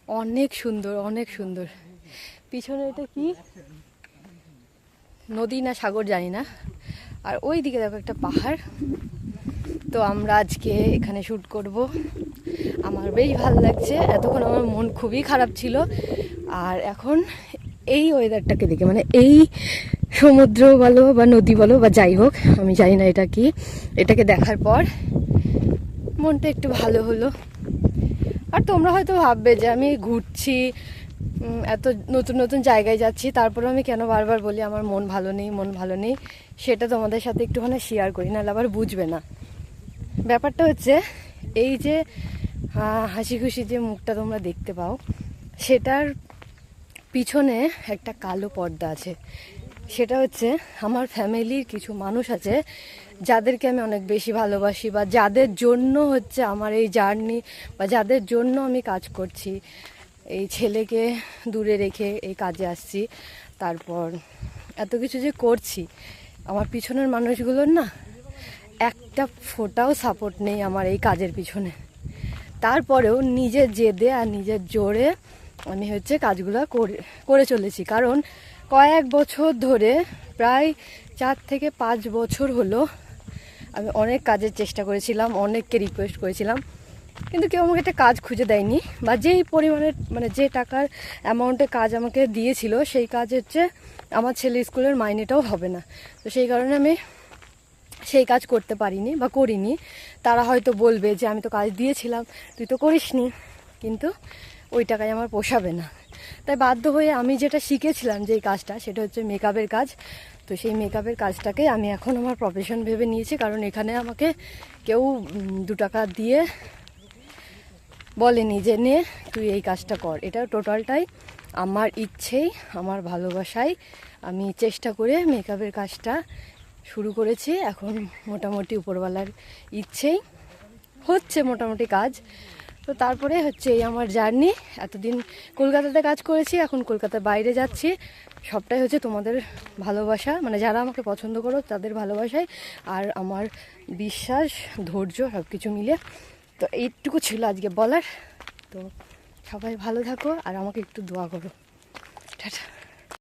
অনেক সুন্দর, অনেক সুন্দর। পিছনে এটা কি নদী না সাগর জানি না। আর ওই দিকে দেখো একটা পাহাড়। তো আমরা আজকে এখানে শ্যুট করব। আমার বেশ ভালো লাগছে। এতক্ষণ আমার মন খুবই খারাপ ছিল, আর এখন এই ওয়েদারটাকে দেখে, মানে এই সমুদ্র বলো বা নদী বলো বা যাই হোক, আমি জানি না এটা কি, এটাকে দেখার পর মনটা একটু ভালো হলো। আর তোমরা হয়তো ভাববে যে আমি ঘুরছি, এত নতুন নতুন জায়গায় যাচ্ছি, তারপরে আমি কেন বারবার বলি আমার মন ভালো নেই, মন ভালো নেই। সেটা তোমাদের সাথে একটুখানি শেয়ার করি, নাহলে আবার বুঝবে না। ব্যাপারটা হচ্ছে এই যে হাসি খুশি যে মুখটা তোমরা দেখতে পাও, সেটার পিছনে একটা কালো পর্দা আছে। সেটা হচ্ছে আমার ফ্যামিলির কিছু মানুষ আছে যাদেরকে আমি অনেক বেশি ভালোবাসি, বা যাদের জন্য হচ্ছে আমার এই জার্নি, বা যাদের জন্য আমি কাজ করছি। এই ছেলেকে দূরে রেখে এই কাজে আসছি, তারপর এত কিছু যে করছি, আমার পিছনের মানুষগুলোর না একটা ফোঁটাও সাপোর্ট নেই আমার এই কাজের পিছনে। তারপরেও নিজের জেদে আর নিজের জোরে আমি হচ্ছে কাজগুলো করে চলেছি। কারণ কয়েক বছর ধরে, প্রায় 4 থেকে 5 বছর হলো, আমি অনেক কাজের চেষ্টা করেছিলাম, অনেককে রিকোয়েস্ট করেছিলাম, কিন্তু কেউ আমাকে একটা কাজ খুঁজে দেয়নি। বা যেই পরিমাণের, মানে যে টাকার অ্যামাউন্টে কাজ আমাকে দিয়েছিল, সেই কাজ হচ্ছে আমার ছেলে স্কুলের মাইনেটাও হবে না। তো সেই কারণে আমি সেই কাজ করতে পারিনি বা করিনি। তারা হয়তো বলবে যে আমি তো কাজ দিয়েছিলাম, তুই তো করিসনি, কিন্তু ওই টাকায় আমার পোষাবে না। তাই বাধ্য হয়ে আমি যেটা শিখেছিলাম, যেই কাজটা, সেটা হচ্ছে মেকআপের কাজ। তো সেই মেকআপের কাজটাকে আমি এখন আমার প্রফেশন ভেবে নিয়েছি। কারণ এখানে আমাকে কেউ 2 টাকা দিয়ে বলেনি যে নে তুই এই কাজটা কর। এটা টোটালটাই আমার ইচ্ছেই, আমার ভালোবাসায় আমি চেষ্টা করে মেকআপের কাজটা শুরু করেছি। এখন মোটামুটি উপরওয়ালার ইচ্ছেই হচ্ছে মোটামুটি কাজ। তো তারপরে হচ্ছে এই আমার জার্নি। এতদিন কলকাতাতে কাজ করেছি, এখন কলকাতার বাইরে যাচ্ছি। সবটাই হচ্ছে তোমাদের ভালোবাসা, মানে যারা আমাকে পছন্দ করো তাদের ভালোবাসায়, আর আমার বিশ্বাস, ধৈর্য, সব কিছু মিলে। তো এইটুকু ছিল আজকে বলার। তো সবাই ভালো থাকো আর আমাকে একটু দোয়া করো। টাটা।